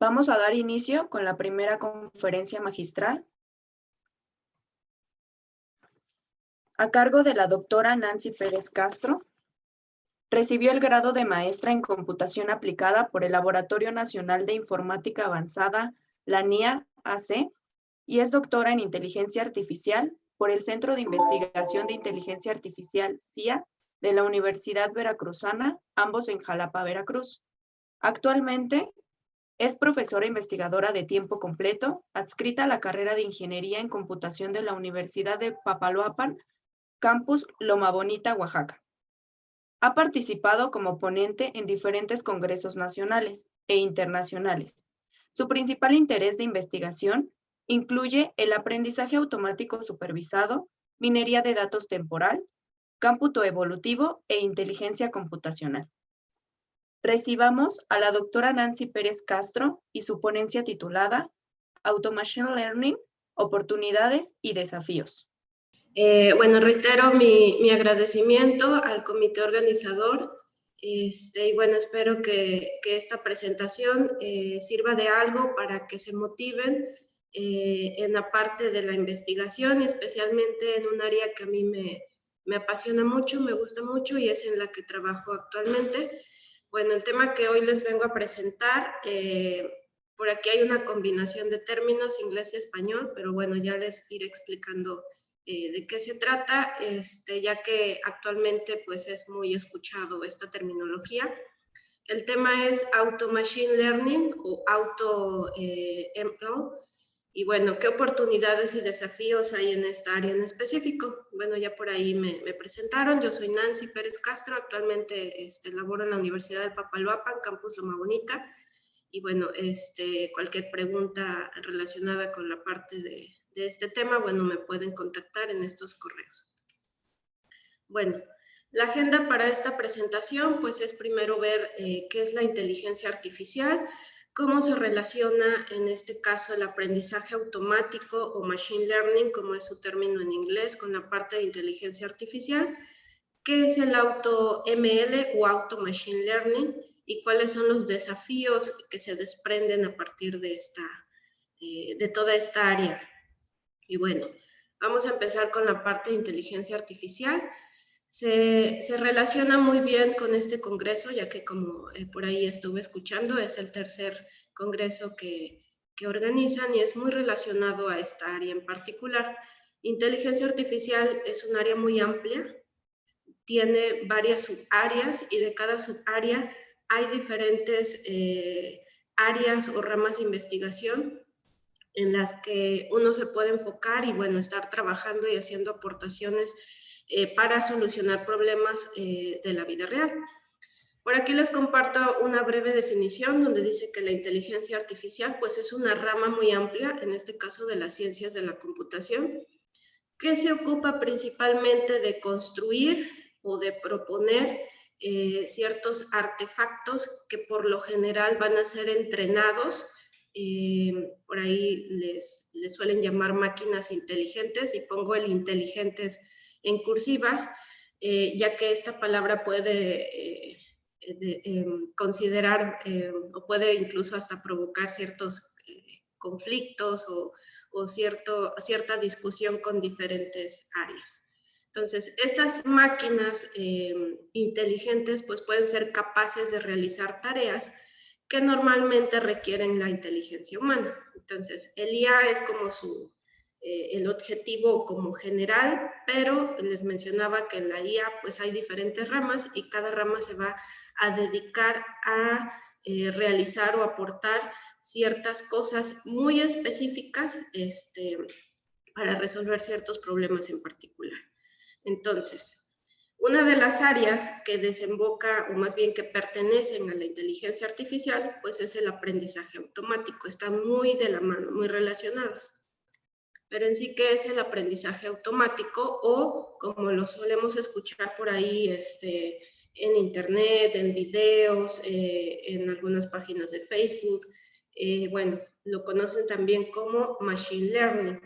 Vamos a dar inicio con la primera conferencia magistral a cargo de la doctora Nancy Pérez Castro. Recibió el grado de maestra en computación aplicada por el Laboratorio Nacional de Informática Avanzada, la NIA-AC, y es doctora en inteligencia artificial por el Centro de Investigación de Inteligencia Artificial, CIA, de la Universidad Veracruzana, ambos en Jalapa, Veracruz. Actualmente es profesora investigadora de tiempo completo, adscrita a la carrera de Ingeniería en Computación de la Universidad de Papaloapan, Campus Loma Bonita, Oaxaca. Ha participado como ponente en diferentes congresos nacionales e internacionales. Su principal interés de investigación incluye el aprendizaje automático supervisado, minería de datos temporal, cómputo evolutivo e inteligencia computacional. Recibamos a la doctora Nancy Pérez Castro y su ponencia titulada Automation Learning, oportunidades y desafíos. Bueno, reitero mi agradecimiento al comité organizador y bueno, espero que esta presentación sirva de algo para que se motiven en la parte de la investigación y especialmente en un área que a mí me apasiona mucho, me gusta mucho y es en la que trabajo actualmente. Bueno, el tema que hoy les vengo a presentar, por aquí hay una combinación de términos inglés y español, pero bueno, ya les iré explicando de qué se trata, ya que actualmente pues es muy escuchado esta terminología. El tema es Auto Machine Learning o Auto ML. Y bueno, ¿qué oportunidades y desafíos hay en esta área en específico? Bueno, ya por ahí me presentaron. Yo soy Nancy Pérez Castro. Actualmente laboro en la Universidad de Papaloapan, Campus Loma Bonita. Y bueno, cualquier pregunta relacionada con la parte de este tema, bueno, me pueden contactar en estos correos. Bueno, la agenda para esta presentación, pues es primero ver qué es la inteligencia artificial, cómo se relaciona en este caso el aprendizaje automático o machine learning, como es su término en inglés, con la parte de inteligencia artificial, qué es el auto ML o auto machine learning y cuáles son los desafíos que se desprenden a partir de toda esta área. Y bueno, vamos a empezar con la parte de inteligencia artificial. Se relaciona muy bien con este congreso, ya que como por ahí estuve escuchando, es el tercer congreso que organizan y es muy relacionado a esta área en particular. Inteligencia artificial es un área muy amplia, tiene varias subáreas y de cada subárea hay diferentes áreas o ramas de investigación en las que uno se puede enfocar y bueno, estar trabajando y haciendo aportaciones para solucionar problemas de la vida real. Por aquí les comparto una breve definición donde dice que la inteligencia artificial pues es una rama muy amplia, en este caso de las ciencias de la computación, que se ocupa principalmente de construir o de proponer ciertos artefactos que por lo general van a ser entrenados. Por ahí les suelen llamar máquinas inteligentes y pongo el inteligentes en cursivas, ya que esta palabra puede considerar o puede incluso hasta provocar ciertos conflictos o cierta discusión con diferentes áreas. Entonces, estas máquinas inteligentes pues pueden ser capaces de realizar tareas que normalmente requieren la inteligencia humana. Entonces, el IA es como el objetivo como general, pero les mencionaba que en la IA pues hay diferentes ramas y cada rama se va a dedicar a realizar o aportar ciertas cosas muy específicas para resolver ciertos problemas en particular. Entonces, una de las áreas que desemboca, o más bien que pertenecen a la inteligencia artificial, pues es el aprendizaje automático. Están muy de la mano, muy relacionadas. Pero en sí, ¿qué es el aprendizaje automático? O como lo solemos escuchar por ahí en internet, en videos, en algunas páginas de Facebook, bueno, lo conocen también como Machine Learning,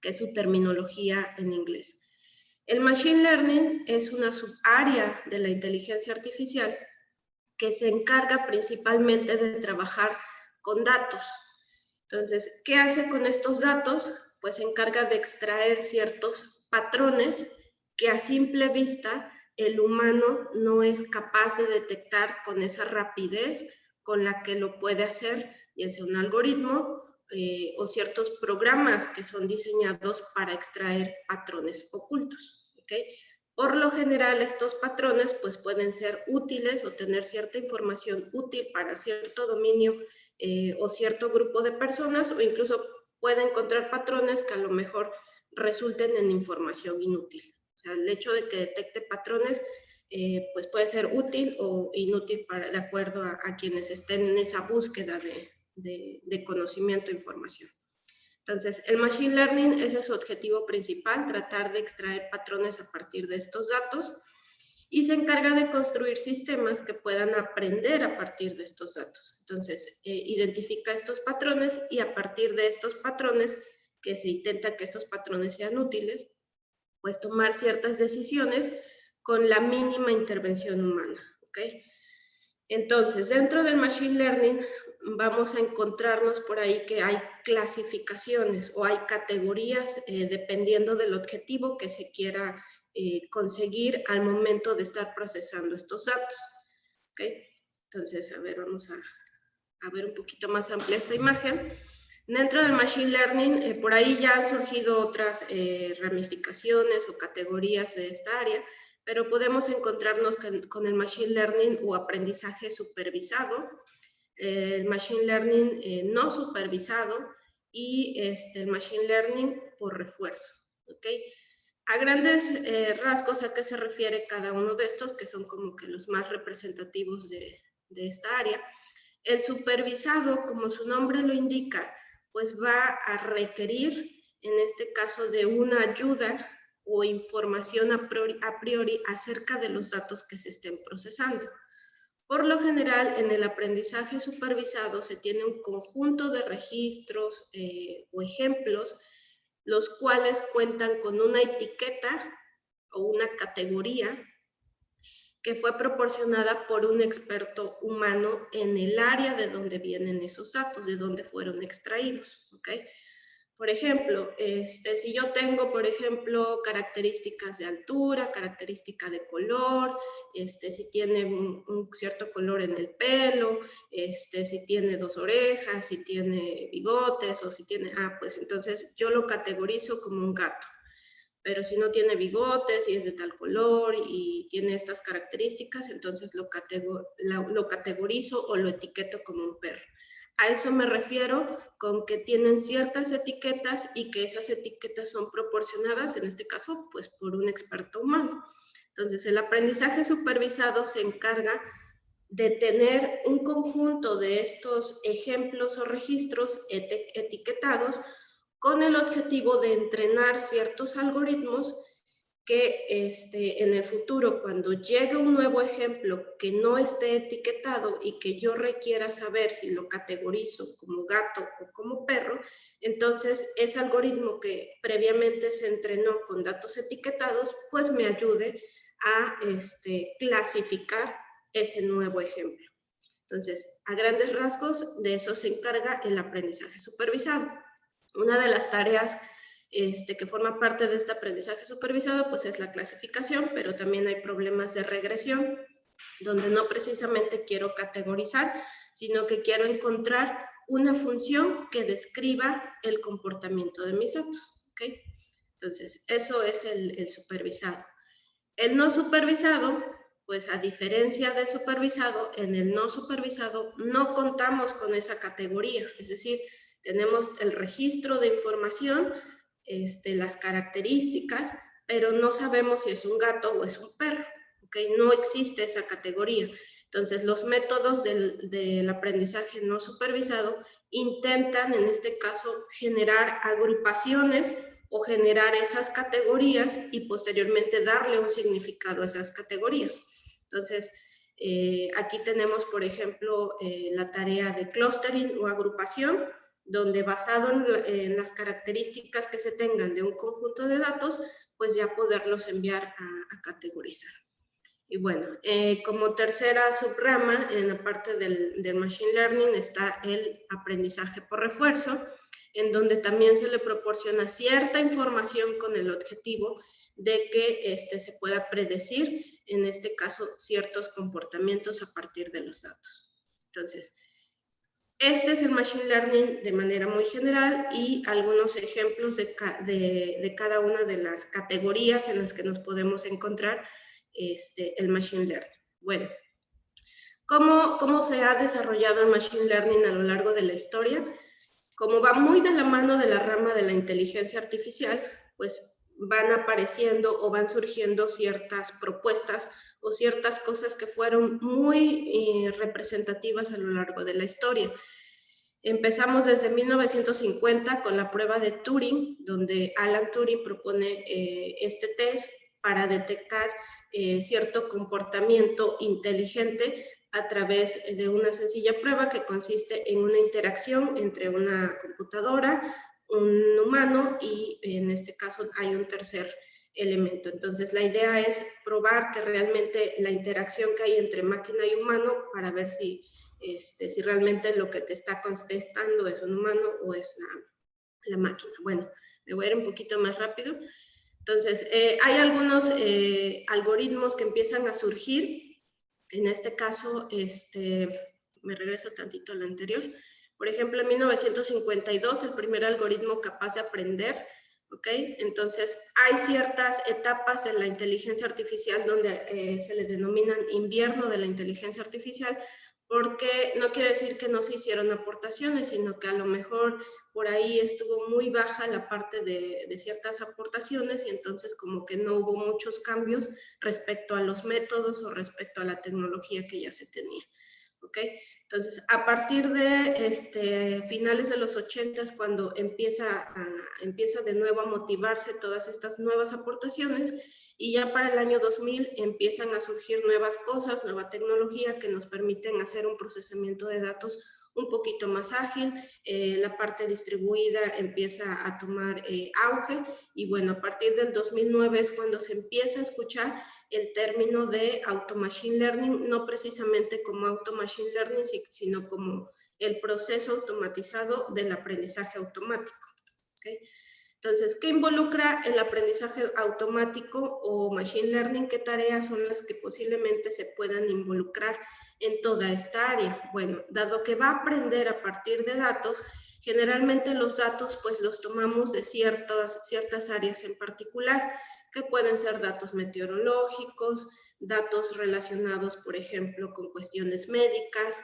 que es su terminología en inglés. El Machine Learning es una subárea de la inteligencia artificial que se encarga principalmente de trabajar con datos. Entonces, ¿qué hace con estos datos? Pues se encarga de extraer ciertos patrones que a simple vista el humano no es capaz de detectar con esa rapidez con la que lo puede hacer, ya sea un algoritmo o ciertos programas que son diseñados para extraer patrones ocultos, ¿ok? Por lo general, estos patrones pues, pueden ser útiles o tener cierta información útil para cierto dominio o cierto grupo de personas, o incluso puede encontrar patrones que a lo mejor resulten en información inútil. O sea, el hecho de que detecte patrones pues puede ser útil o inútil de acuerdo a quienes estén en esa búsqueda de conocimiento e información. Entonces, el Machine Learning, ese es su objetivo principal, tratar de extraer patrones a partir de estos datos, y se encarga de construir sistemas que puedan aprender a partir de estos datos. Entonces, identifica estos patrones y a partir de estos patrones, que se intenta que estos patrones sean útiles, pues tomar ciertas decisiones con la mínima intervención humana, ¿ok? Entonces, dentro del Machine Learning vamos a encontrarnos por ahí que hay clasificaciones o hay categorías dependiendo del objetivo que se quiera conseguir al momento de estar procesando estos datos. ¿Okay? Entonces, a ver, vamos a ver un poquito más amplia esta imagen. Dentro del Machine Learning, por ahí ya han surgido otras ramificaciones o categorías de esta área, pero podemos encontrarnos con el Machine Learning o aprendizaje supervisado, el Machine Learning no supervisado y el Machine Learning por refuerzo. ¿Okay? A grandes rasgos, ¿a qué se refiere cada uno de estos? Que son como que los más representativos de esta área. El supervisado, como su nombre lo indica, pues va a requerir, en este caso, de una ayuda o información a priori acerca de los datos que se estén procesando. Por lo general, en el aprendizaje supervisado se tiene un conjunto de registros o ejemplos, los cuales cuentan con una etiqueta o una categoría que fue proporcionada por un experto humano en el área de donde vienen esos datos, de donde fueron extraídos, ¿ok? Por ejemplo, si yo tengo, por ejemplo, características de altura, característica de color, si tiene un cierto color en el pelo, si tiene 2 orejas, si tiene bigotes o si tiene, pues entonces yo lo categorizo como un gato. Pero si no tiene bigotes y es de tal color y tiene estas características, entonces lo categorizo o lo etiqueto como un perro. A eso me refiero con que tienen ciertas etiquetas y que esas etiquetas son proporcionadas, en este caso, pues por un experto humano. Entonces, el aprendizaje supervisado se encarga de tener un conjunto de estos ejemplos o registros etiquetados con el objetivo de entrenar ciertos algoritmos que en el futuro, cuando llegue un nuevo ejemplo que no esté etiquetado y que yo requiera saber si lo categorizo como gato o como perro, entonces ese algoritmo que previamente se entrenó con datos etiquetados, pues me ayude a clasificar ese nuevo ejemplo. Entonces, a grandes rasgos, de eso se encarga el aprendizaje supervisado. Una de las tareas que forma parte de este aprendizaje supervisado, pues es la clasificación, pero también hay problemas de regresión, donde no precisamente quiero categorizar, sino que quiero encontrar una función que describa el comportamiento de mis datos. ¿Okay? Entonces, eso es el supervisado. El no supervisado, pues a diferencia del supervisado, en el no supervisado no contamos con esa categoría, es decir, tenemos el registro de información, las características, pero no sabemos si es un gato o es un perro, ¿okay? No existe esa categoría. Entonces, los métodos del aprendizaje no supervisado intentan, en este caso, generar agrupaciones o generar esas categorías y posteriormente darle un significado a esas categorías. Entonces, aquí tenemos, por ejemplo, la tarea de clustering o agrupación, donde basado en las características que se tengan de un conjunto de datos, pues ya poderlos enviar a categorizar. Y bueno, como tercera subrama, en la parte del Machine Learning está el aprendizaje por refuerzo, en donde también se le proporciona cierta información con el objetivo de que se pueda predecir, en este caso, ciertos comportamientos a partir de los datos. Entonces, este es el Machine Learning de manera muy general y algunos ejemplos de cada una de las categorías en las que nos podemos encontrar el Machine Learning. Bueno, ¿cómo se ha desarrollado el Machine Learning a lo largo de la historia? Como va muy de la mano de la rama de la inteligencia artificial, pues van apareciendo o van surgiendo ciertas propuestas o ciertas cosas que fueron muy representativas a lo largo de la historia. Empezamos desde 1950 con la prueba de Turing, donde Alan Turing propone este test para detectar cierto comportamiento inteligente a través de una sencilla prueba que consiste en una interacción entre una computadora, un humano y en este caso hay un tercer elemento. Entonces la idea es probar que realmente la interacción que hay entre máquina y humano para ver si realmente lo que te está contestando es un humano o es la máquina. Bueno, me voy a ir un poquito más rápido. Entonces, hay algunos algoritmos que empiezan a surgir. En este caso, me regreso tantito al anterior. Por ejemplo, en 1952, el primer algoritmo capaz de aprender, ¿ok? Entonces, hay ciertas etapas en la inteligencia artificial donde se le denominan invierno de la inteligencia artificial, porque no quiere decir que no se hicieron aportaciones, sino que a lo mejor por ahí estuvo muy baja la parte de ciertas aportaciones y entonces como que no hubo muchos cambios respecto a los métodos o respecto a la tecnología que ya se tenía. ¿Ok? Entonces, a partir de finales de los 80 cuando empieza de nuevo a motivarse todas estas nuevas aportaciones y ya para el año 2000 empiezan a surgir nuevas cosas, nueva tecnología que nos permiten hacer un procesamiento de datos un poquito más ágil, la parte distribuida empieza a tomar auge y bueno, a partir del 2009 es cuando se empieza a escuchar el término de auto-machine learning, no precisamente como auto-machine learning, sino como el proceso automatizado del aprendizaje automático. ¿Okay? Entonces, ¿qué involucra el aprendizaje automático o machine learning? ¿Qué tareas son las que posiblemente se puedan involucrar en toda esta área? Bueno, dado que va a aprender a partir de datos, generalmente los datos pues los tomamos de ciertas áreas en particular, que pueden ser datos meteorológicos, datos relacionados, por ejemplo, con cuestiones médicas,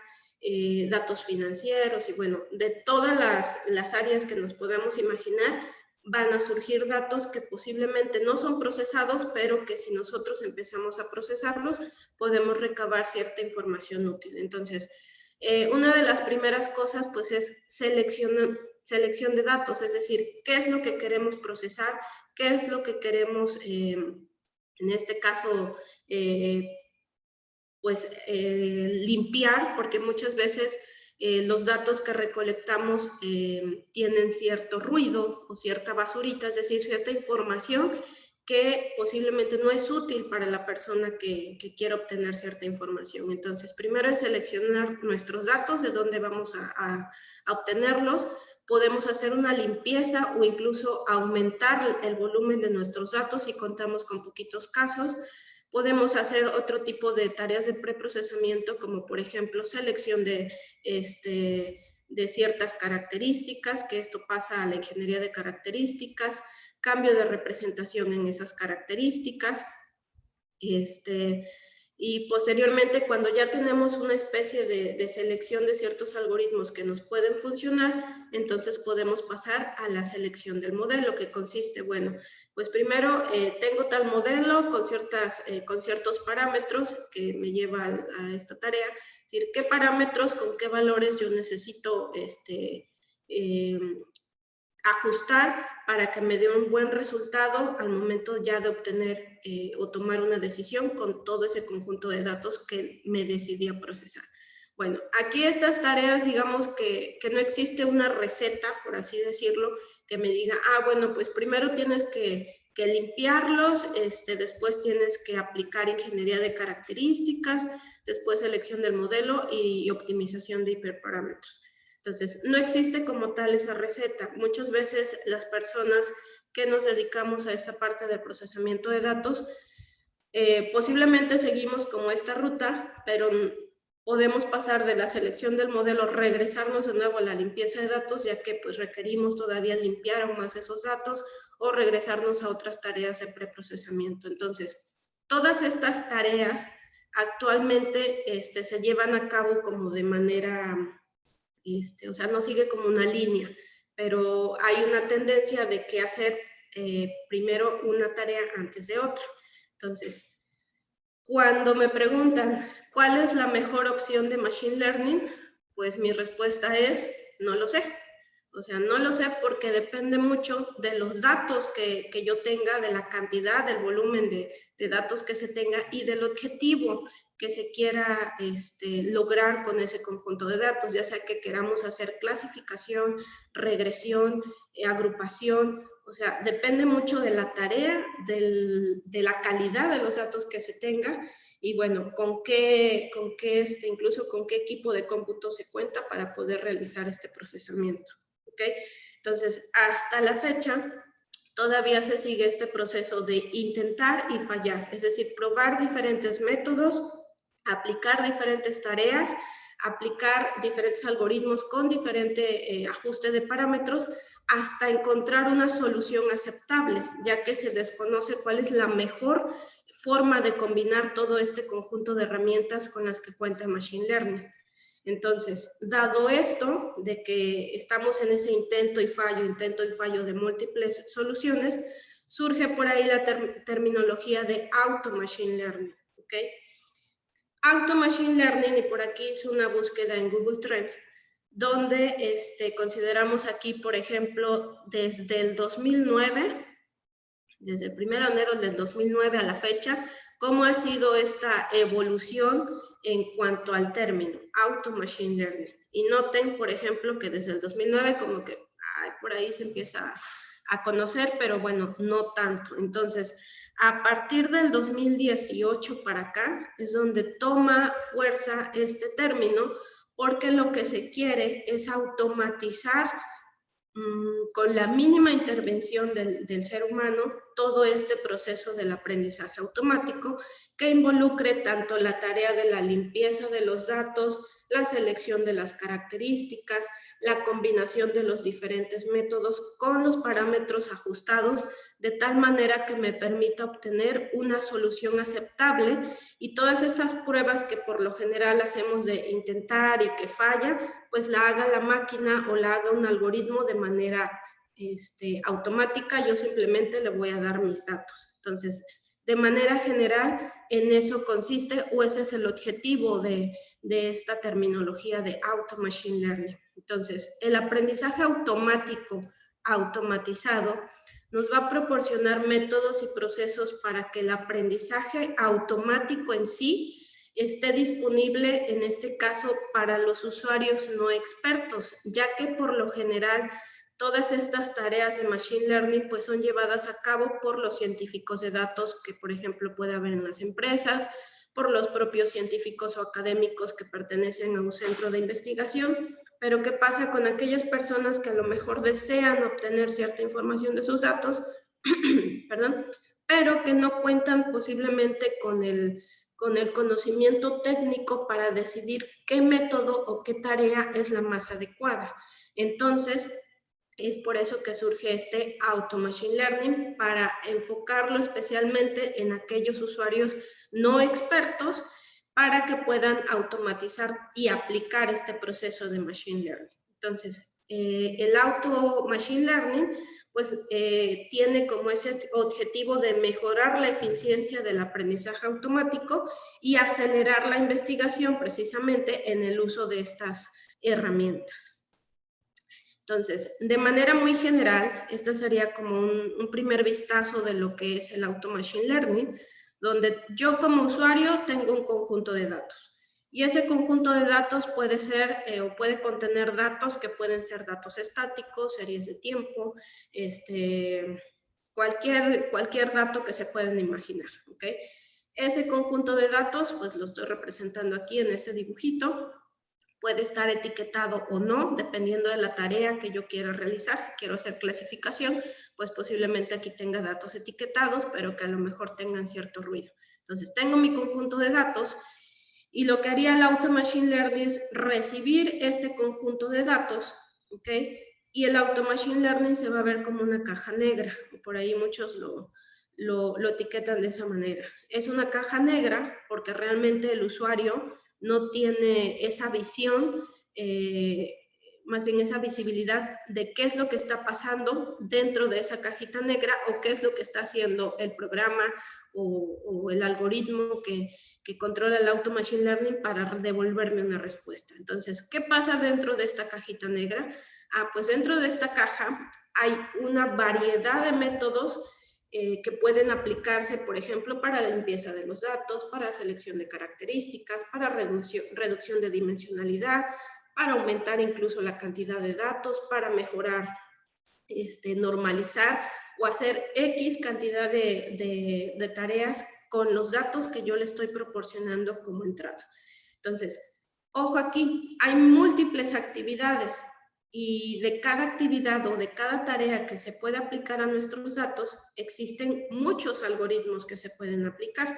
datos financieros y bueno, de todas las áreas que nos podamos imaginar, van a surgir datos que posiblemente no son procesados, pero que si nosotros empezamos a procesarlos, podemos recabar cierta información útil. Entonces, una de las primeras cosas pues es selección de datos, es decir, qué es lo que queremos procesar, qué es lo que queremos, en este caso, limpiar, porque muchas veces los datos que recolectamos tienen cierto ruido o cierta basurita, es decir, cierta información que posiblemente no es útil para la persona que quiere obtener cierta información. Entonces, primero es seleccionar nuestros datos, de dónde vamos a obtenerlos. Podemos hacer una limpieza o incluso aumentar el volumen de nuestros datos si contamos con poquitos casos. Podemos hacer otro tipo de tareas de preprocesamiento, como por ejemplo selección de ciertas características, que esto pasa a la ingeniería de características, cambio de representación en esas características, y posteriormente cuando ya tenemos una especie de selección de ciertos algoritmos que nos pueden funcionar, entonces podemos pasar a la selección del modelo, que consiste, bueno, pues primero tengo tal modelo con ciertos parámetros que me lleva a esta tarea, es decir, qué parámetros, con qué valores yo necesito ajustar para que me dé un buen resultado al momento ya de obtener o tomar una decisión con todo ese conjunto de datos que me decidí a procesar. Bueno, aquí estas tareas, digamos que no existe una receta, por así decirlo, que me diga, bueno, pues primero tienes que que limpiarlos, después tienes que aplicar ingeniería de características, después selección del modelo y optimización de hiperparámetros. Entonces, no existe como tal esa receta. Muchas veces las personas que nos dedicamos a esa parte del procesamiento de datos, posiblemente seguimos como esta ruta, pero podemos pasar de la selección del modelo, regresarnos de nuevo a la limpieza de datos, ya que pues requerimos todavía limpiar aún más esos datos, o regresarnos a otras tareas de preprocesamiento. Entonces, todas estas tareas actualmente se llevan a cabo como de manera, o sea, no sigue como una línea, pero hay una tendencia de que hacer primero una tarea antes de otra. Entonces, cuando me preguntan cuál es la mejor opción de Machine Learning, pues mi respuesta es, no lo sé. O sea, no lo sé porque depende mucho de los datos que yo tenga, de la cantidad, del volumen de datos que se tenga y del objetivo que se quiera lograr con ese conjunto de datos, ya sea que queramos hacer clasificación, regresión, agrupación. O sea, depende mucho de la tarea, de la calidad de los datos que se tenga y bueno, incluso con qué equipo de cómputo se cuenta para poder realizar este procesamiento. ¿Okay? Entonces, hasta la fecha, todavía se sigue este proceso de intentar y fallar, es decir, probar diferentes métodos, aplicar diferentes tareas, aplicar diferentes algoritmos con diferente ajuste de parámetros hasta encontrar una solución aceptable, ya que se desconoce cuál es la mejor forma de combinar todo este conjunto de herramientas con las que cuenta Machine Learning. Entonces, dado esto, de que estamos en ese intento y fallo de múltiples soluciones, surge por ahí la terminología de Auto Machine Learning, ¿ok? Auto Machine Learning, y por aquí hice una búsqueda en Google Trends, donde consideramos aquí, por ejemplo, desde el 2009, desde el 1 de enero del 2009 a la fecha, cómo ha sido esta evolución en cuanto al término Auto Machine Learning. Y noten, por ejemplo, que desde el 2009 como que por ahí se empieza a conocer, pero bueno, no tanto. Entonces, a partir del 2018 para acá es donde toma fuerza este término, porque lo que se quiere es automatizar con la mínima intervención del ser humano todo este proceso del aprendizaje automático que involucre tanto la tarea de la limpieza de los datos, la selección de las características, la combinación de los diferentes métodos con los parámetros ajustados de tal manera que me permita obtener una solución aceptable y todas estas pruebas que por lo general hacemos de intentar y que falla, pues la haga la máquina o la haga un algoritmo de manera automática. Yo simplemente le voy a dar mis datos. Entonces, de manera general, en eso consiste o ese es el objetivo de esta terminología de Auto Machine Learning. Entonces, el aprendizaje automático, automatizado, nos va a proporcionar métodos y procesos para que el aprendizaje automático en sí esté disponible, en este caso, para los usuarios no expertos, ya que por lo general todas estas tareas de Machine Learning pues son llevadas a cabo por los científicos de datos que, por ejemplo, puede haber en las empresas, por los propios científicos o académicos que pertenecen a un centro de investigación. Pero ¿qué pasa con aquellas personas que a lo mejor desean obtener cierta información de sus datos, perdón, pero que no cuentan posiblemente con el conocimiento técnico para decidir qué método o qué tarea es la más adecuada? Entonces, es por eso que surge este Auto Machine Learning, para enfocarlo especialmente en aquellos usuarios no expertos para que puedan automatizar y aplicar este proceso de Machine Learning. Entonces, el Auto Machine Learning pues tiene como ese objetivo de mejorar la eficiencia del aprendizaje automático y acelerar la investigación precisamente en el uso de estas herramientas. Entonces, de manera muy general, este sería como un primer vistazo de lo que es el Auto Machine Learning, donde yo como usuario tengo un conjunto de datos. Y ese conjunto de datos puede ser o puede contener datos que pueden ser datos estáticos, series de tiempo, cualquier dato que se puedan imaginar, ¿ok? Ese conjunto de datos, pues lo estoy representando aquí en este dibujito. Puede estar etiquetado o no, dependiendo de la tarea que yo quiera realizar. Si quiero hacer clasificación, pues posiblemente aquí tenga datos etiquetados, pero que a lo mejor tengan cierto ruido. Entonces, tengo mi conjunto de datos y lo que haría el Auto Machine Learning es recibir este conjunto de datos, ¿ok? Y el Auto Machine Learning se va a ver como una caja negra. Por ahí muchos lo etiquetan de esa manera. Es una caja negra porque realmente el usuario no tiene esa visión, más bien esa visibilidad de qué es lo que está pasando dentro de esa cajita negra o qué es lo que está haciendo el programa o el algoritmo que controla el Auto Machine Learning para devolverme una respuesta. Entonces, ¿qué pasa dentro de esta cajita negra? Pues dentro de esta caja hay una variedad de métodos que pueden aplicarse, por ejemplo, para la limpieza de los datos, para selección de características, para reducción de dimensionalidad, para aumentar incluso la cantidad de datos, para mejorar, normalizar o hacer X cantidad de tareas con los datos que yo le estoy proporcionando como entrada. Entonces, ojo aquí, hay múltiples actividades y de cada actividad o de cada tarea que se puede aplicar a nuestros datos, existen muchos algoritmos que se pueden aplicar.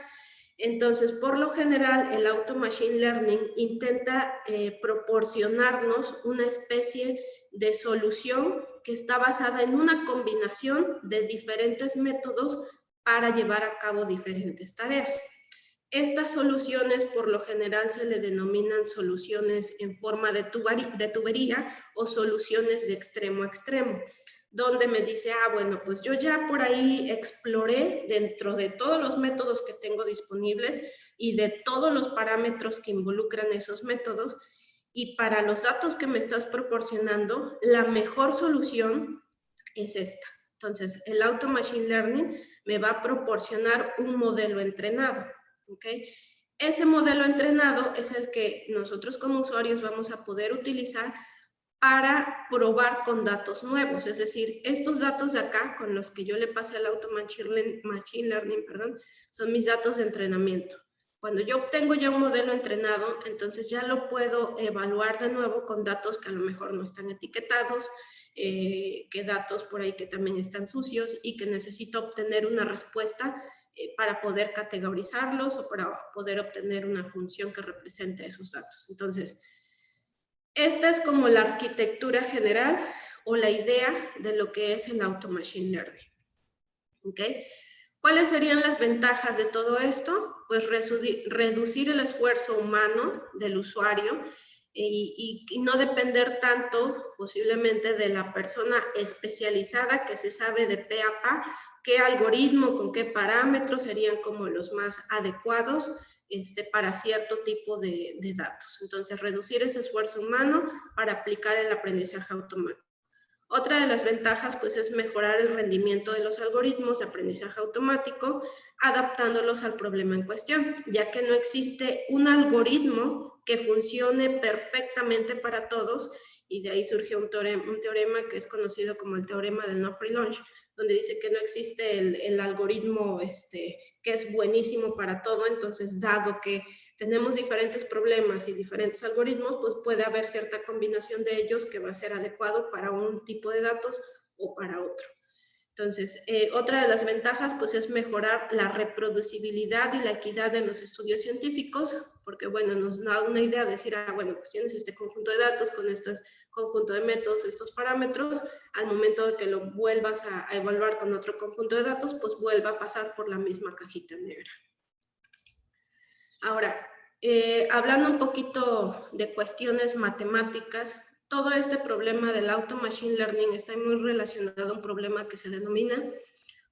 Entonces, por lo general, el Auto Machine Learning intenta proporcionarnos una especie de solución que está basada en una combinación de diferentes métodos para llevar a cabo diferentes tareas. Estas soluciones por lo general se le denominan soluciones en forma de tubería o soluciones de extremo a extremo, donde me dice, bueno, pues yo ya por ahí exploré dentro de todos los métodos que tengo disponibles y de todos los parámetros que involucran esos métodos, y para los datos que me estás proporcionando, la mejor solución es esta. Entonces, el Auto Machine Learning me va a proporcionar un modelo entrenado. ¿Okay? Ese modelo entrenado es el que nosotros como usuarios vamos a poder utilizar para probar con datos nuevos. Es decir, estos datos de acá, con los que yo le pasé al Auto Machine Learning, son mis datos de entrenamiento. Cuando yo obtengo ya un modelo entrenado, entonces ya lo puedo evaluar de nuevo con datos que a lo mejor no están etiquetados, que datos por ahí que también están sucios y que necesito obtener una respuesta para poder categorizarlos o para poder obtener una función que represente esos datos. Entonces, esta es como la arquitectura general o la idea de lo que es el Auto Machine Learning. ¿Ok? ¿Cuáles serían las ventajas de todo esto? Pues reducir el esfuerzo humano del usuario y no depender tanto posiblemente de la persona especializada que se sabe de pe a pa qué algoritmo, con qué parámetros serían como los más adecuados para cierto tipo de datos. Entonces, reducir ese esfuerzo humano para aplicar el aprendizaje automático. Otra de las ventajas, pues, es mejorar el rendimiento de los algoritmos de aprendizaje automático, adaptándolos al problema en cuestión, ya que no existe un algoritmo que funcione perfectamente para todos, y de ahí surgió un teorema que es conocido como el teorema del no free lunch, donde dice que no existe el algoritmo que es buenísimo para todo. Entonces, dado que tenemos diferentes problemas y diferentes algoritmos, pues puede haber cierta combinación de ellos que va a ser adecuado para un tipo de datos o para otro. Entonces, otra de las ventajas, pues, es mejorar la reproducibilidad y la equidad de los estudios científicos, porque, bueno, nos da una idea de decir, bueno, pues tienes este conjunto de datos con este conjunto de métodos, estos parámetros, al momento de que lo vuelvas a evaluar con otro conjunto de datos, pues vuelva a pasar por la misma cajita negra. Ahora, hablando un poquito de cuestiones matemáticas, todo este problema del Auto Machine Learning está muy relacionado a un problema que se denomina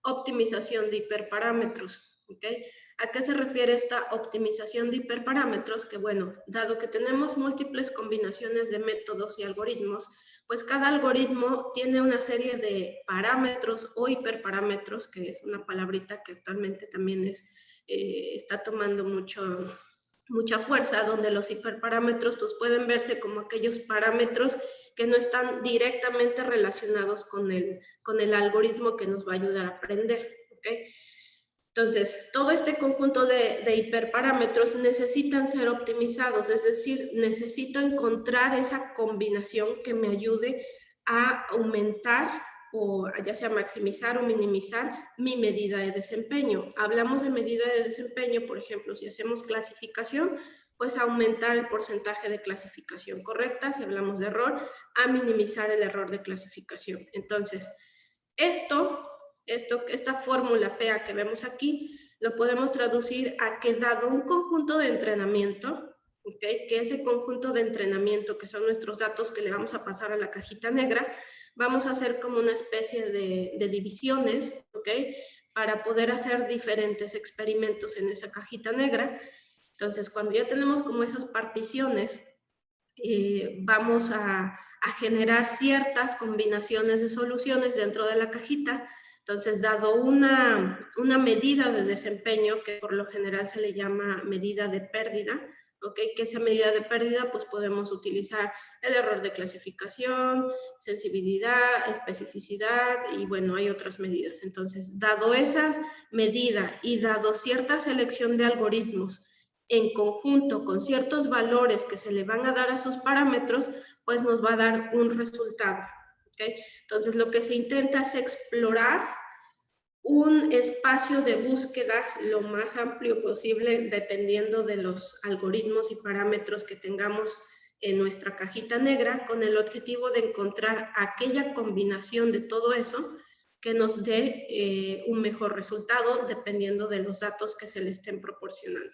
optimización de hiperparámetros. ¿Okay? ¿A qué se refiere esta optimización de hiperparámetros? Que, bueno, dado que tenemos múltiples combinaciones de métodos y algoritmos, pues cada algoritmo tiene una serie de parámetros o hiperparámetros, que es una palabrita que actualmente también está tomando mucho mucha fuerza, donde los hiperparámetros pues pueden verse como aquellos parámetros que no están directamente relacionados con el algoritmo que nos va a ayudar a aprender, ¿ok? Entonces, todo este conjunto de hiperparámetros necesitan ser optimizados, es decir, necesito encontrar esa combinación que me ayude a aumentar o ya sea maximizar o minimizar mi medida de desempeño. Hablamos de medida de desempeño, por ejemplo, si hacemos clasificación, pues aumentar el porcentaje de clasificación correcta. Si hablamos de error, a minimizar el error de clasificación. Entonces, esta fórmula fea que vemos aquí, lo podemos traducir a que dado un conjunto de entrenamiento, ¿okay? Que ese conjunto de entrenamiento, que son nuestros datos que le vamos a pasar a la cajita negra, vamos a hacer como una especie de divisiones, ¿ok? Para poder hacer diferentes experimentos en esa cajita negra. Entonces, cuando ya tenemos como esas particiones, vamos a generar ciertas combinaciones de soluciones dentro de la cajita. Entonces, dado una medida de desempeño, que por lo general se le llama medida de pérdida, ¿ok? Que esa medida de pérdida, pues podemos utilizar el error de clasificación, sensibilidad, especificidad, y bueno, hay otras medidas. Entonces, dado esa medida y dado cierta selección de algoritmos en conjunto con ciertos valores que se le van a dar a sus parámetros, pues nos va a dar un resultado, ¿ok? Entonces, lo que se intenta es explorar un espacio de búsqueda lo más amplio posible, dependiendo de los algoritmos y parámetros que tengamos en nuestra cajita negra, con el objetivo de encontrar aquella combinación de todo eso que nos dé un mejor resultado, dependiendo de los datos que se le estén proporcionando.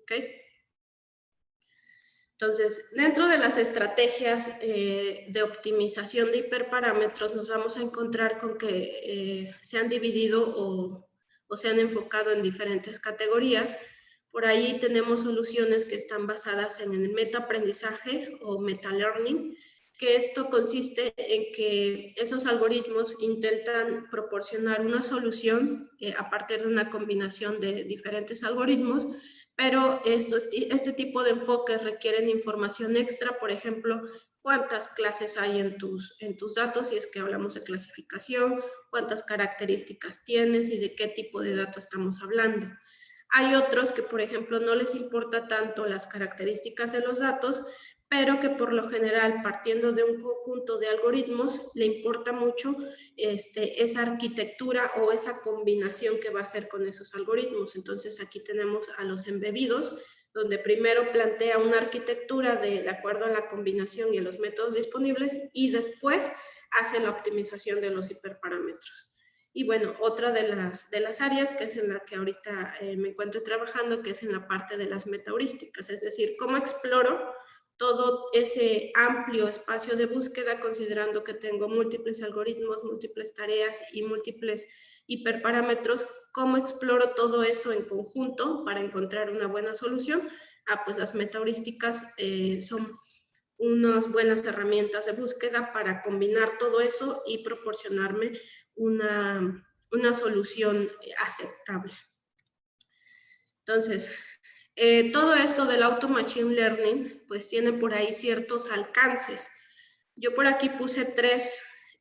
¿Ok? Entonces, dentro de las estrategias de optimización de hiperparámetros, nos vamos a encontrar con que se han dividido o se han enfocado en diferentes categorías. Por ahí tenemos soluciones que están basadas en el metaaprendizaje o meta-learning, que esto consiste en que esos algoritmos intentan proporcionar una solución a partir de una combinación de diferentes algoritmos, pero este tipo de enfoques requieren información extra, por ejemplo, cuántas clases hay en tus datos, si es que hablamos de clasificación, cuántas características tienes y de qué tipo de datos estamos hablando. Hay otros que, por ejemplo, no les importa tanto las características de los datos, pero que por lo general, partiendo de un conjunto de algoritmos, le importa mucho esa arquitectura o esa combinación que va a hacer con esos algoritmos. Entonces, aquí tenemos a los embebidos, donde primero plantea una arquitectura de acuerdo a la combinación y a los métodos disponibles, y después hace la optimización de los hiperparámetros. Y bueno, otra de las áreas que es en la que ahorita me encuentro trabajando, que es en la parte de las metaheurísticas, es decir, cómo exploro todo ese amplio espacio de búsqueda, considerando que tengo múltiples algoritmos, múltiples tareas y múltiples hiperparámetros, cómo exploro todo eso en conjunto para encontrar una buena solución. Pues las metaheurísticas son unas buenas herramientas de búsqueda para combinar todo eso y proporcionarme una solución aceptable. Entonces, todo esto del Auto Machine Learning, pues tiene por ahí ciertos alcances. Yo por aquí puse 3,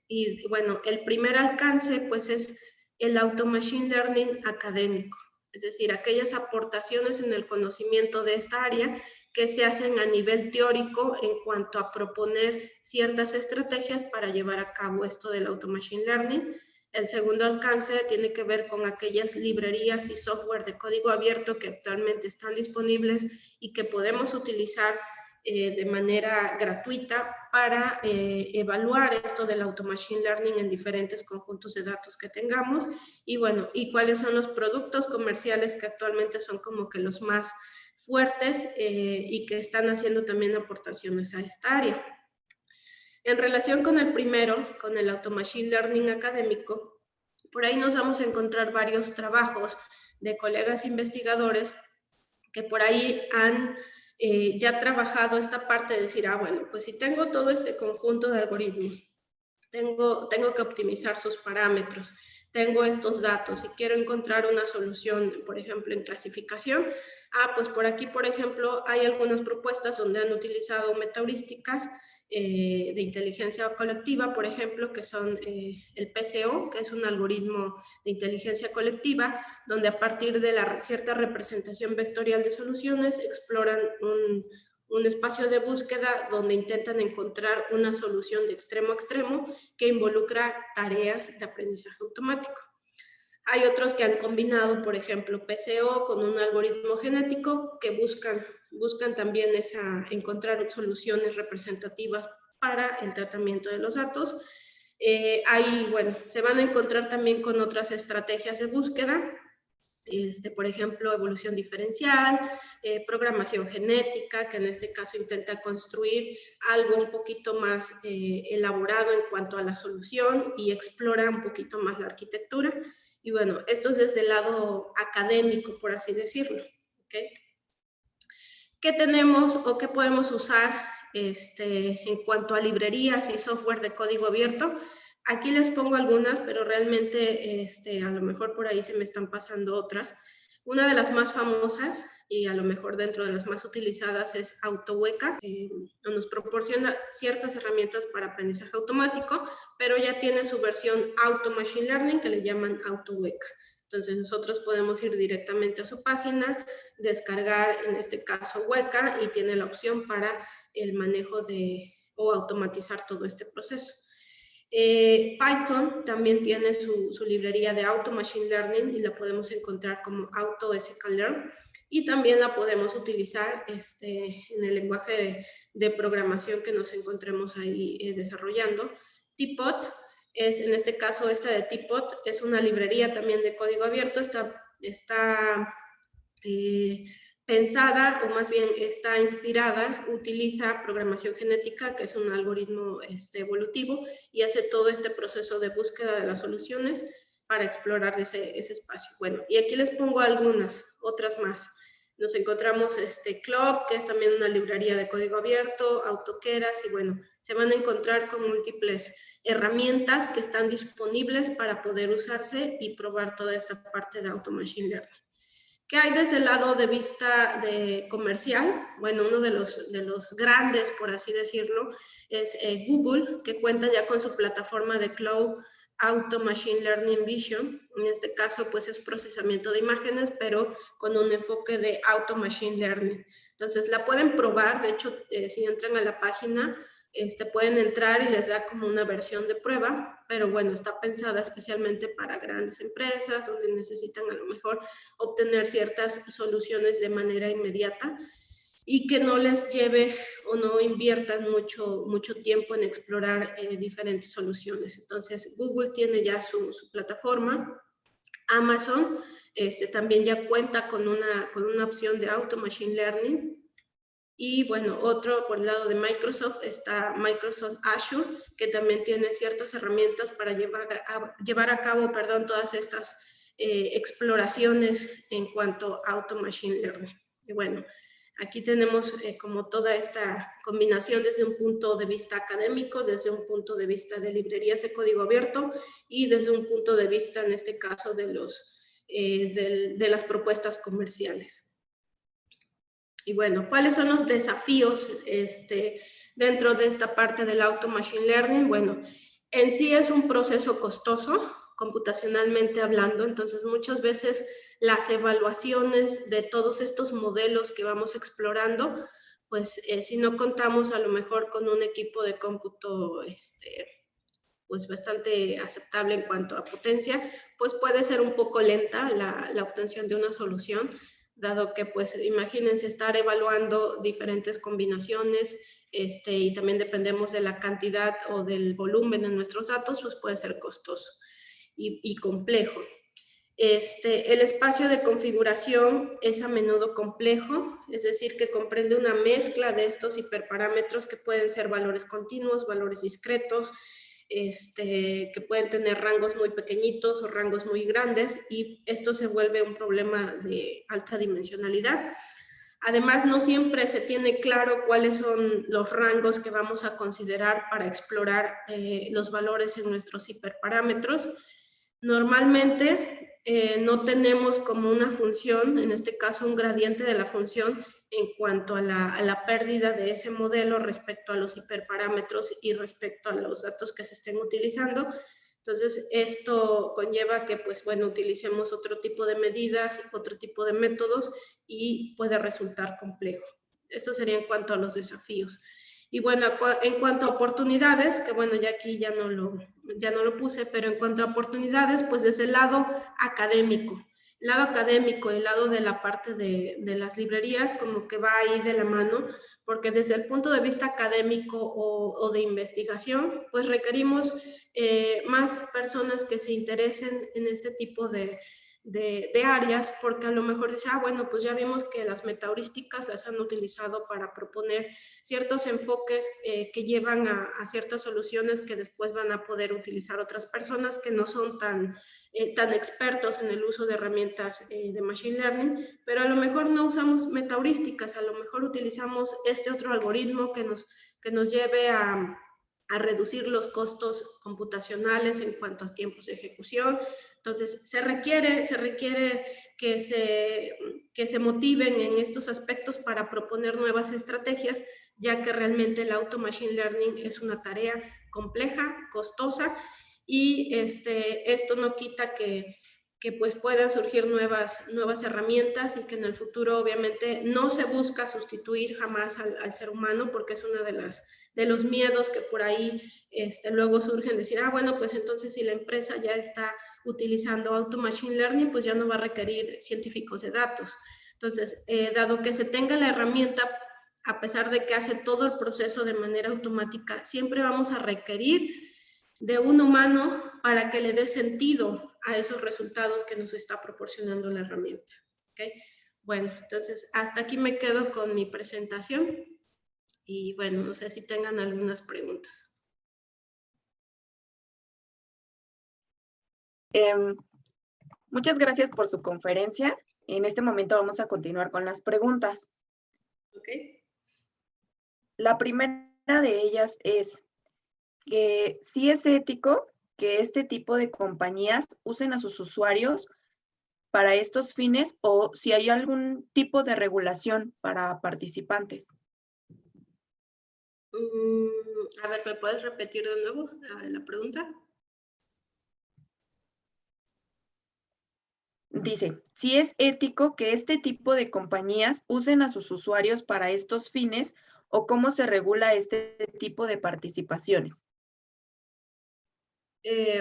y bueno, el primer alcance pues es el Auto Machine Learning académico, es decir, aquellas aportaciones en el conocimiento de esta área que se hacen a nivel teórico en cuanto a proponer ciertas estrategias para llevar a cabo esto del Auto Machine Learning. El segundo alcance tiene que ver con aquellas librerías y software de código abierto que actualmente están disponibles y que podemos utilizar de manera gratuita para evaluar esto del Auto Machine Learning en diferentes conjuntos de datos que tengamos. Y bueno, y cuáles son los productos comerciales que actualmente son como que los más fuertes y que están haciendo también aportaciones a esta área. En relación con el primero, con el Auto Machine Learning académico, por ahí nos vamos a encontrar varios trabajos de colegas investigadores que por ahí han ya trabajado esta parte de decir, bueno, pues si tengo todo este conjunto de algoritmos, tengo que optimizar sus parámetros, tengo estos datos y quiero encontrar una solución, por ejemplo, en clasificación, pues por aquí, por ejemplo, hay algunas propuestas donde han utilizado metaheurísticas de inteligencia colectiva, por ejemplo, que son el PCO, que es un algoritmo de inteligencia colectiva, donde a partir de la cierta representación vectorial de soluciones exploran un espacio de búsqueda donde intentan encontrar una solución de extremo a extremo que involucra tareas de aprendizaje automático. Hay otros que han combinado, por ejemplo, PCO con un algoritmo genético que buscan también encontrar soluciones representativas para el tratamiento de los datos. Ahí, bueno, se van a encontrar también con otras estrategias de búsqueda, por ejemplo, evolución diferencial, programación genética, que en este caso intenta construir algo un poquito más elaborado en cuanto a la solución y explora un poquito más la arquitectura. Y bueno, esto es desde el lado académico, por así decirlo. ¿Okay? ¿Qué tenemos o qué podemos usar en cuanto a librerías y software de código abierto? Aquí les pongo algunas, pero realmente a lo mejor por ahí se me están pasando otras. Una de las más famosas y a lo mejor dentro de las más utilizadas es AutoWeka, nos proporciona ciertas herramientas para aprendizaje automático, pero ya tiene su versión Auto Machine Learning que le llaman AutoWeka. Entonces nosotros podemos ir directamente a su página, descargar en este caso Weka y tiene la opción para el manejo o automatizar todo este proceso. Python también tiene su librería de Auto Machine Learning y la podemos encontrar como AutoSKLearn y también la podemos utilizar en el lenguaje de programación que nos encontremos ahí desarrollando. Teapot es, en este caso, esta de Teapot es una librería también de código abierto, está pensada, o más bien está inspirada, utiliza programación genética, que es un algoritmo evolutivo, y hace todo este proceso de búsqueda de las soluciones para explorar ese espacio. Bueno, y aquí les pongo otras más. Nos encontramos Club, que es también una librería de código abierto, Autokeras, y bueno, se van a encontrar con múltiples herramientas que están disponibles para poder usarse y probar toda esta parte de Auto Machine Learning. ¿Qué hay desde el lado de vista comercial? Bueno, uno de los grandes, por así decirlo, es Google, que cuenta ya con su plataforma de Cloud Auto Machine Learning Vision. En este caso, pues es procesamiento de imágenes, pero con un enfoque de Auto Machine Learning. Entonces, la pueden probar. De hecho, si entran a la página, pueden entrar y les da como una versión de prueba, pero bueno, está pensada especialmente para grandes empresas donde necesitan a lo mejor obtener ciertas soluciones de manera inmediata y que no les lleve o no inviertan mucho tiempo en explorar diferentes soluciones. Entonces, Google tiene ya su plataforma. Amazon también ya cuenta con una opción de Auto Machine Learning. Y bueno, otro por el lado de Microsoft está Microsoft Azure, que también tiene ciertas herramientas para llevar a cabo todas estas exploraciones en cuanto a Auto Machine Learning. Y bueno, aquí tenemos como toda esta combinación desde un punto de vista académico, desde un punto de vista de librerías de código abierto y desde un punto de vista, en este caso, de las propuestas comerciales. Y bueno, ¿cuáles son los desafíos dentro de esta parte del Auto Machine Learning? Bueno, en sí es un proceso costoso, computacionalmente hablando, entonces muchas veces las evaluaciones de todos estos modelos que vamos explorando, pues si no contamos a lo mejor con un equipo de cómputo pues bastante aceptable en cuanto a potencia, pues puede ser un poco lenta la obtención de una solución, dado que, pues, imagínense estar evaluando diferentes combinaciones y también dependemos de la cantidad o del volumen de nuestros datos, pues puede ser costoso y complejo. El espacio de configuración es a menudo complejo, es decir, que comprende una mezcla de estos hiperparámetros que pueden ser valores continuos, valores discretos, que pueden tener rangos muy pequeñitos o rangos muy grandes, y esto se vuelve un problema de alta dimensionalidad. Además, no siempre se tiene claro cuáles son los rangos que vamos a considerar para explorar los valores en nuestros hiperparámetros. Normalmente no tenemos como una función, en este caso un gradiente de la función, en cuanto a la pérdida de ese modelo respecto a los hiperparámetros y respecto a los datos que se estén utilizando. Entonces, esto conlleva que, pues, bueno, utilicemos otro tipo de medidas, otro tipo de métodos y puede resultar complejo. Esto sería en cuanto a los desafíos. Y bueno, en cuanto a oportunidades, que bueno, ya aquí ya no lo puse, pero en cuanto a oportunidades, pues desde el lado académico. El lado académico, el lado de la parte de las librerías, como que va ahí de la mano, porque desde el punto de vista académico o de investigación, pues requerimos más personas que se interesen en este tipo de áreas, porque a lo mejor dice, bueno, pues ya vimos que las metaheurísticas las han utilizado para proponer ciertos enfoques que llevan a ciertas soluciones que después van a poder utilizar otras personas que no son tan expertos en el uso de herramientas de Machine Learning, pero a lo mejor no usamos metaheurísticas, a lo mejor utilizamos este otro algoritmo que nos lleve a reducir los costos computacionales en cuanto a tiempos de ejecución. Entonces, se requiere que se motiven en estos aspectos para proponer nuevas estrategias, ya que realmente el auto machine learning es una tarea compleja, costosa, y esto no quita que pues puedan surgir nuevas herramientas y que en el futuro obviamente no se busca sustituir jamás al ser humano, porque es una de los miedos que por ahí luego surgen, decir, bueno, pues entonces si la empresa ya está utilizando auto machine learning, pues ya no va a requerir científicos de datos. Entonces, dado que se tenga la herramienta, a pesar de que hace todo el proceso de manera automática, siempre vamos a requerir de un humano para que le dé sentido a esos resultados que nos está proporcionando la herramienta. ¿Okay? Bueno, entonces hasta aquí me quedo con mi presentación y bueno, no sé si tengan algunas preguntas. Muchas gracias por su conferencia. En este momento vamos a continuar con las preguntas. Okay. La primera de ellas es que si es ético que este tipo de compañías usen a sus usuarios para estos fines o si hay algún tipo de regulación para participantes. A ver, ¿me puedes repetir de nuevo la pregunta? Dice, si es ético que este tipo de compañías usen a sus usuarios para estos fines o cómo se regula este tipo de participaciones.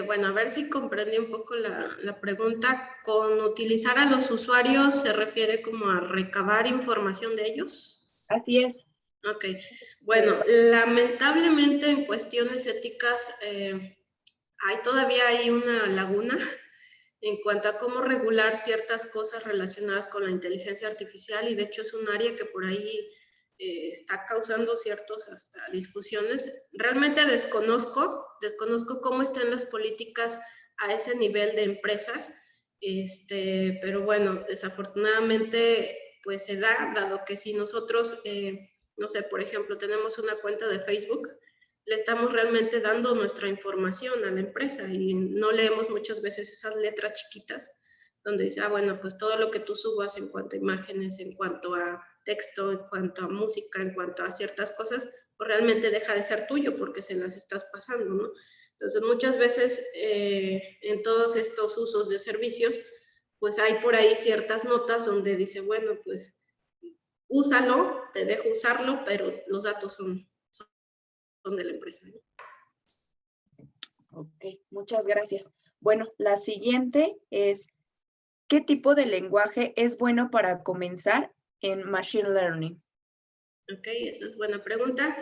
Bueno, a ver si comprendí un poco la pregunta. ¿Con utilizar a los usuarios se refiere como a recabar información de ellos? Así es. Ok. Bueno, lamentablemente en cuestiones éticas todavía hay una laguna en cuanto a cómo regular ciertas cosas relacionadas con la inteligencia artificial, y de hecho es un área que por ahí está causando ciertas hasta discusiones. Realmente desconozco cómo están las políticas a ese nivel de empresas, pero bueno, desafortunadamente pues se da, dado que si nosotros, no sé, por ejemplo, tenemos una cuenta de Facebook, le estamos realmente dando nuestra información a la empresa y no leemos muchas veces esas letras chiquitas donde dice, bueno, pues todo lo que tú subas en cuanto a imágenes, en cuanto a texto, en cuanto a música, en cuanto a ciertas cosas, pues realmente deja de ser tuyo porque se las estás pasando, ¿no? Entonces, muchas veces en todos estos usos de servicios, pues hay por ahí ciertas notas donde dice, bueno, pues úsalo, te dejo usarlo, pero los datos son de la empresa, ¿no? Ok, muchas gracias. Bueno, la siguiente es, ¿qué tipo de lenguaje es bueno para comenzar en Machine Learning? Ok, esa es buena pregunta.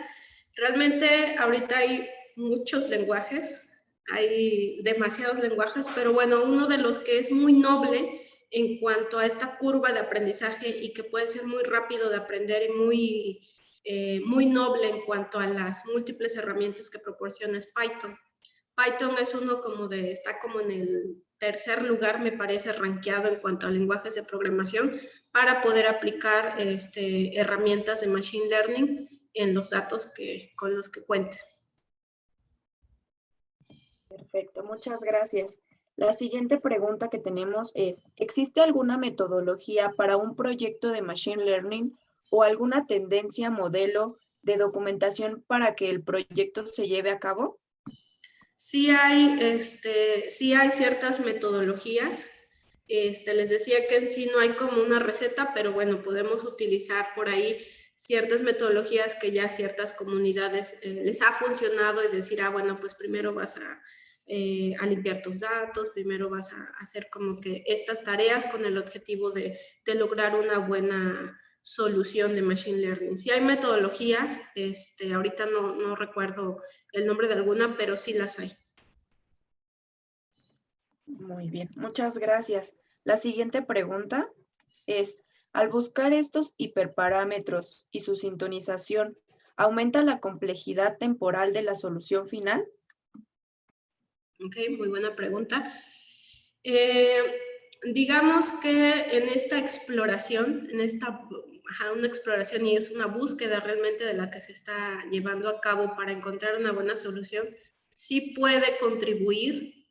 Realmente ahorita hay muchos lenguajes, hay demasiados lenguajes, pero bueno, uno de los que es muy noble en cuanto a esta curva de aprendizaje y que puede ser muy rápido de aprender y muy noble en cuanto a las múltiples herramientas que proporciona es Python. Python es uno está como en el tercer lugar, me parece, rankeado en cuanto a lenguajes de programación para poder aplicar herramientas de Machine Learning en los datos con los que cuente. Perfecto, muchas gracias. La siguiente pregunta que tenemos es, ¿existe alguna metodología para un proyecto de Machine Learning o alguna tendencia, modelo de documentación para que el proyecto se lleve a cabo? Sí hay ciertas metodologías. Les decía que en sí no hay como una receta, pero bueno, podemos utilizar por ahí ciertas metodologías que ya ciertas comunidades les ha funcionado y decir, bueno, pues primero vas a limpiar tus datos, primero vas a hacer como que estas tareas con el objetivo de lograr una buena solución de Machine Learning. Sí hay metodologías, ahorita no recuerdo el nombre de alguna, pero sí las hay. Muy bien, muchas gracias. La siguiente pregunta es, al buscar estos hiperparámetros y su sintonización, ¿aumenta la complejidad temporal de la solución final? Ok, muy buena pregunta. Digamos que en esta exploración, una exploración y es una búsqueda realmente de la que se está llevando a cabo para encontrar una buena solución, sí puede contribuir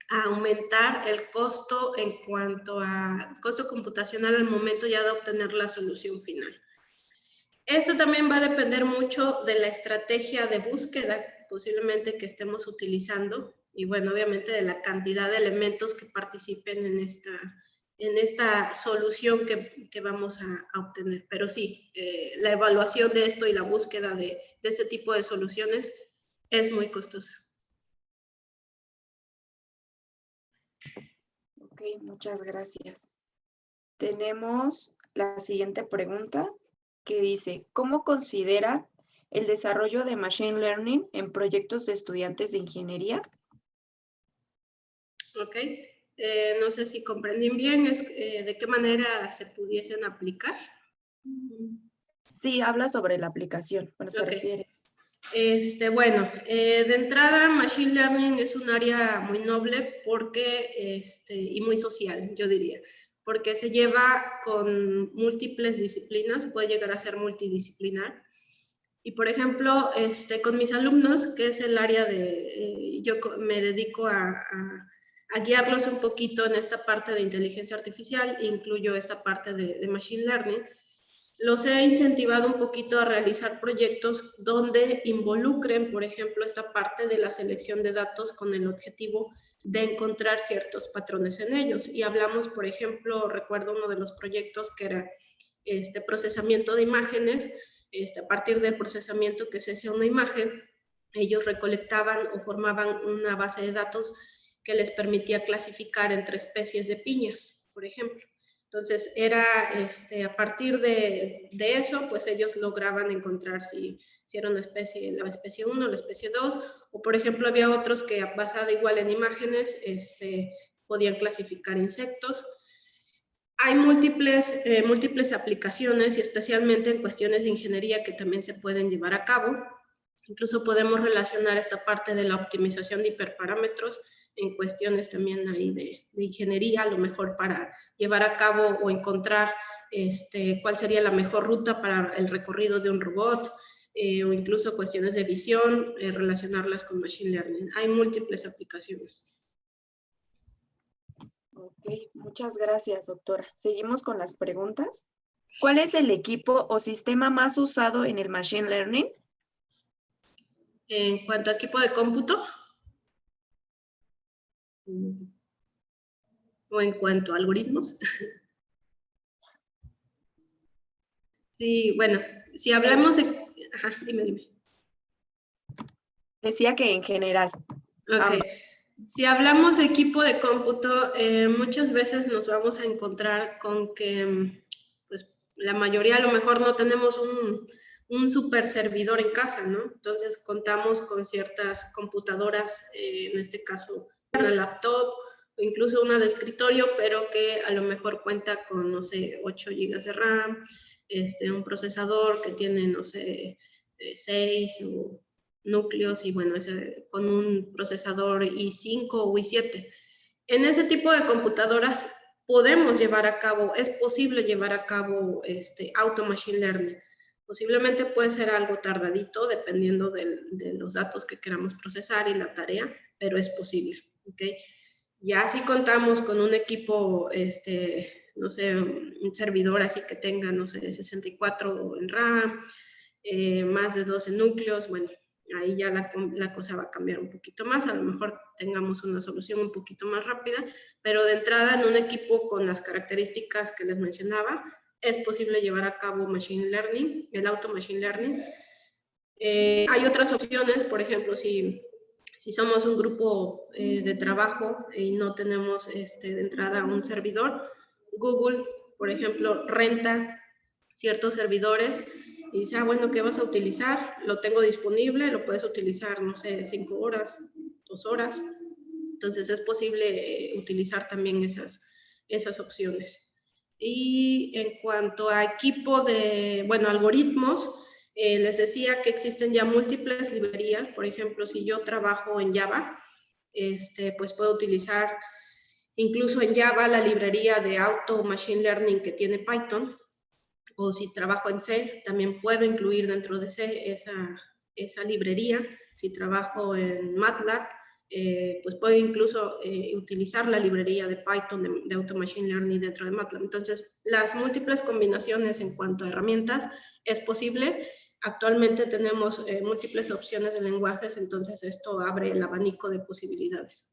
a aumentar el costo en cuanto a costo computacional al momento ya de obtener la solución final. Esto también va a depender mucho de la estrategia de búsqueda posiblemente que estemos utilizando y bueno, obviamente de la cantidad de elementos que participen en esta solución que vamos a obtener. Pero sí, la evaluación de esto y la búsqueda de este tipo de soluciones es muy costosa. Ok, muchas gracias. Tenemos la siguiente pregunta que dice, ¿cómo considera el desarrollo de Machine Learning en proyectos de estudiantes de ingeniería? Ok, no sé si comprenden bien de qué manera se pudiesen aplicar. Sí, habla sobre la aplicación, bueno, se Ok. refiere. Bueno, de entrada, Machine Learning es un área muy noble y muy social, yo diría, porque se lleva con múltiples disciplinas, puede llegar a ser multidisciplinar. Y, por ejemplo, con mis alumnos, que es el área yo me dedico a guiarlos un poquito en esta parte de inteligencia artificial, incluyo esta parte de Machine Learning, los he incentivado un poquito a realizar proyectos donde involucren, por ejemplo, esta parte de la selección de datos con el objetivo de encontrar ciertos patrones en ellos. Y hablamos, por ejemplo, recuerdo uno de los proyectos que era procesamiento de imágenes. A partir del procesamiento que se hacía una imagen, ellos recolectaban o formaban una base de datos que les permitía clasificar entre especies de piñas, por ejemplo. Entonces, era a partir de eso, pues ellos lograban encontrar si era una especie, la especie 1, la especie 2, o por ejemplo, había otros que basado igual en imágenes, podían clasificar insectos. Hay múltiples aplicaciones y especialmente en cuestiones de ingeniería que también se pueden llevar a cabo. Incluso podemos relacionar esta parte de la optimización de hiperparámetros en cuestiones también ahí de ingeniería, a lo mejor para llevar a cabo o encontrar cuál sería la mejor ruta para el recorrido de un robot, o incluso cuestiones de visión, relacionarlas con Machine Learning. Hay múltiples aplicaciones. Ok, muchas gracias, doctora. Seguimos con las preguntas. ¿Cuál es el equipo o sistema más usado en el Machine Learning? En cuanto a equipo de cómputo, o en cuanto a algoritmos. Sí, bueno, si hablamos de... Ajá, dime. Decía que en general. Ok. Si hablamos de equipo de cómputo, muchas veces nos vamos a encontrar con que pues, la mayoría a lo mejor no tenemos un super servidor en casa, ¿no? Entonces contamos con ciertas computadoras, en este caso una laptop o incluso una de escritorio, pero que a lo mejor cuenta con, no sé, 8 GB de RAM, un procesador que tiene, no sé, 6 o núcleos y bueno, con un procesador i5 o i7. En ese tipo de computadoras podemos llevar a cabo, es posible llevar a cabo auto machine learning. Posiblemente puede ser algo tardadito dependiendo de los datos que queramos procesar y la tarea, pero es posible. ¿Okay? Ya si contamos con un equipo, no sé, un servidor así que tenga, no sé, 64 en RAM, más de 12 núcleos, bueno, ahí ya la cosa va a cambiar un poquito más, a lo mejor tengamos una solución un poquito más rápida, pero de entrada en un equipo con las características que les mencionaba, es posible llevar a cabo Machine Learning, el Auto Machine Learning. Hay otras opciones, por ejemplo, si somos un grupo de trabajo y no tenemos de entrada un servidor, Google, por ejemplo, renta ciertos servidores y dice, bueno, ¿qué vas a utilizar? Lo tengo disponible, lo puedes utilizar, no sé, 5 horas, 2 horas. Entonces es posible utilizar también esas opciones. Y en cuanto a equipo de, bueno, algoritmos, les decía que existen ya múltiples librerías. Por ejemplo, si yo trabajo en Java, pues puedo utilizar incluso en Java la librería de Auto Machine Learning que tiene Python. O si trabajo en C, también puedo incluir dentro de C esa librería. Si trabajo en MATLAB, pues puedo incluso utilizar la librería de Python de Auto Machine Learning dentro de MATLAB. Entonces, las múltiples combinaciones en cuanto a herramientas es posible. Actualmente tenemos múltiples opciones de lenguajes, entonces esto abre el abanico de posibilidades.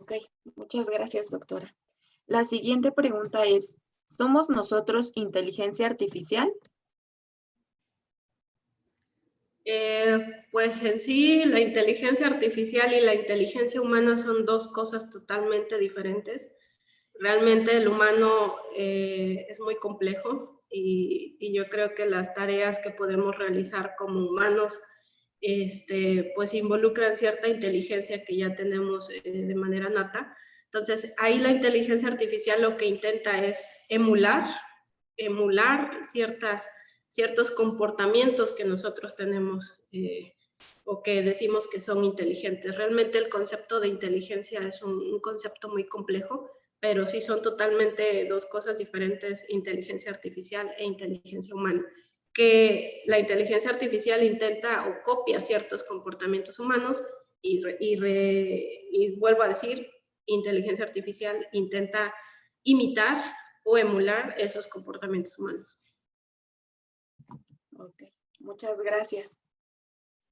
Ok, muchas gracias, doctora. La siguiente pregunta es, ¿somos nosotros inteligencia artificial? Pues en sí, la inteligencia artificial y la inteligencia humana son dos cosas totalmente diferentes. Realmente el humano es muy complejo y yo creo que las tareas que podemos realizar como humanos pues involucran cierta inteligencia que ya tenemos de manera nata. Entonces, ahí la inteligencia artificial lo que intenta es emular ciertos comportamientos que nosotros tenemos o que decimos que son inteligentes. Realmente el concepto de inteligencia es un concepto muy complejo, pero sí son totalmente dos cosas diferentes, inteligencia artificial e inteligencia humana. Que la inteligencia artificial intenta o copia ciertos comportamientos humanos y vuelvo a decir, inteligencia artificial intenta imitar o emular esos comportamientos humanos. Ok, muchas gracias.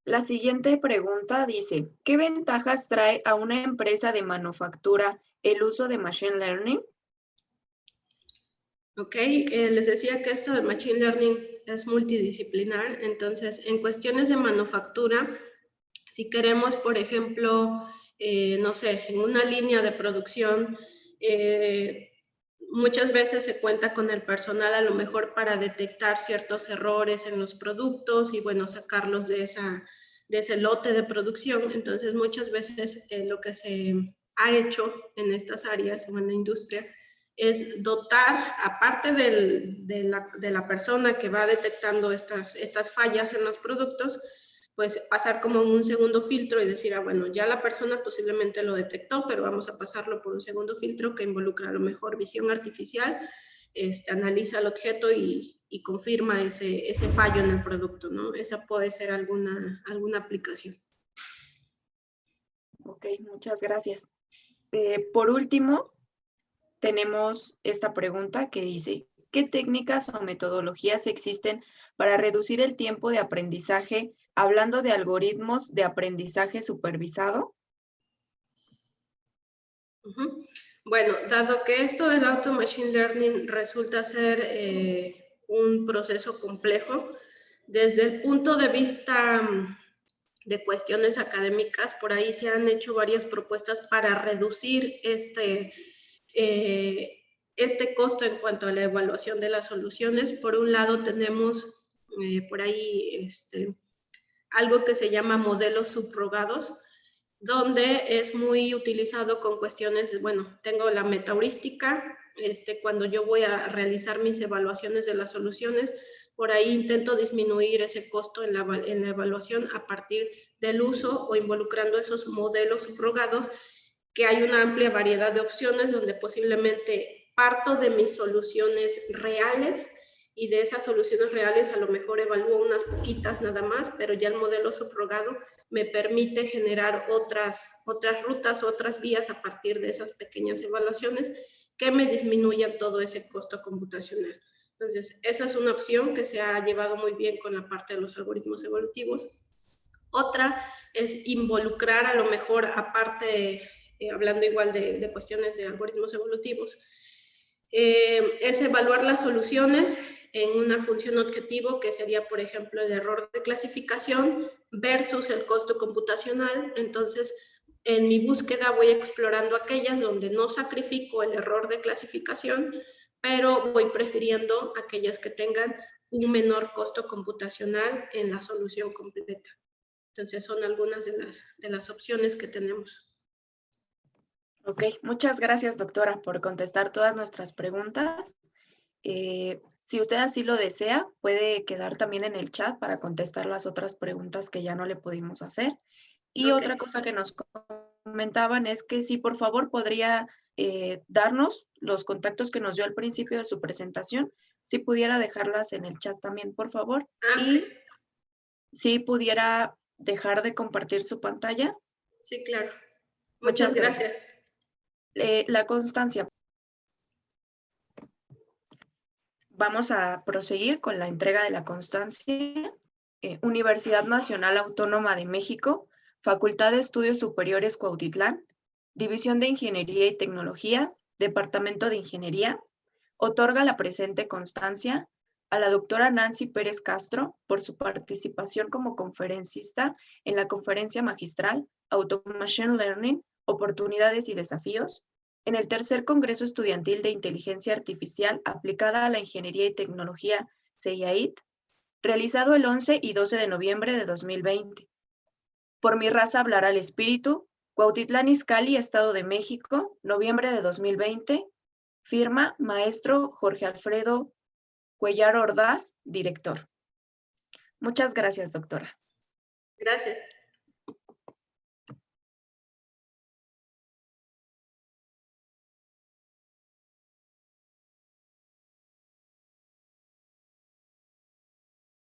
La siguiente pregunta dice, ¿qué ventajas trae a una empresa de manufactura el uso de Machine Learning? Ok, les decía que esto de Machine Learning es multidisciplinar, entonces en cuestiones de manufactura, si queremos, por ejemplo, no sé, en una línea de producción, muchas veces se cuenta con el personal a lo mejor para detectar ciertos errores en los productos y, bueno, sacarlos de ese lote de producción. Entonces, muchas veces lo que se ha hecho en estas áreas o en la industria es dotar, aparte de la persona que va detectando estas fallas en los productos, pues pasar como un segundo filtro y decir, bueno, ya la persona posiblemente lo detectó, pero vamos a pasarlo por un segundo filtro que involucra a lo mejor visión artificial, analiza el objeto y confirma ese fallo en el producto, ¿no? Esa puede ser alguna aplicación. Ok, muchas gracias. Por último, tenemos esta pregunta que dice, ¿qué técnicas o metodologías existen para reducir el tiempo de aprendizaje, hablando de algoritmos de aprendizaje supervisado? Bueno, dado que esto del Auto Machine Learning resulta ser un proceso complejo, desde el punto de vista de cuestiones académicas, por ahí se han hecho varias propuestas para reducir este costo en cuanto a la evaluación de las soluciones. Por un lado tenemos por ahí algo que se llama modelos subrogados, donde es muy utilizado con cuestiones, bueno, tengo la metaheurística, cuando yo voy a realizar mis evaluaciones de las soluciones, por ahí intento disminuir ese costo en la evaluación a partir del uso o involucrando esos modelos subrogados, que hay una amplia variedad de opciones donde posiblemente parto de mis soluciones reales y de esas soluciones reales a lo mejor evalúo unas poquitas nada más, pero ya el modelo subrogado me permite generar otras rutas, otras vías a partir de esas pequeñas evaluaciones que me disminuyan todo ese costo computacional. Entonces, esa es una opción que se ha llevado muy bien con la parte de los algoritmos evolutivos. Otra es involucrar a lo mejor, aparte, hablando igual de cuestiones de algoritmos evolutivos, es evaluar las soluciones en una función objetivo que sería, por ejemplo, el error de clasificación versus el costo computacional. Entonces, en mi búsqueda voy explorando aquellas donde no sacrifico el error de clasificación, pero voy prefiriendo aquellas que tengan un menor costo computacional en la solución completa. Entonces, son algunas de las opciones que tenemos. Ok, muchas gracias, doctora, por contestar todas nuestras preguntas. Si usted así lo desea, puede quedar también en el chat para contestar las otras preguntas que ya no le pudimos hacer. Y Ok. otra cosa que nos comentaban es que si por favor podría darnos los contactos que nos dio al principio de su presentación, si pudiera dejarlas en el chat también, por favor. Y Ok. si pudiera dejar de compartir su pantalla. Sí, claro. Muchas Muchas gracias. gracias. La constancia. Vamos a proseguir con la entrega de la constancia. Universidad Nacional Autónoma de México, Facultad de Estudios Superiores Cuautitlán, División de Ingeniería y Tecnología, Departamento de Ingeniería, otorga la presente constancia a la doctora Nancy Pérez Castro por su participación como conferencista en la conferencia magistral Automation Learning, Oportunidades y Desafíos, en el tercer Congreso Estudiantil de Inteligencia Artificial aplicada a la Ingeniería y Tecnología, CIAIT, realizado el 11 y 12 de noviembre de 2020. Por mi raza hablará el espíritu, Cuautitlán Izcalli, Estado de México, noviembre de 2020, firma maestro Jorge Alfredo Cuellar Ordaz, director. Muchas gracias, doctora. Gracias.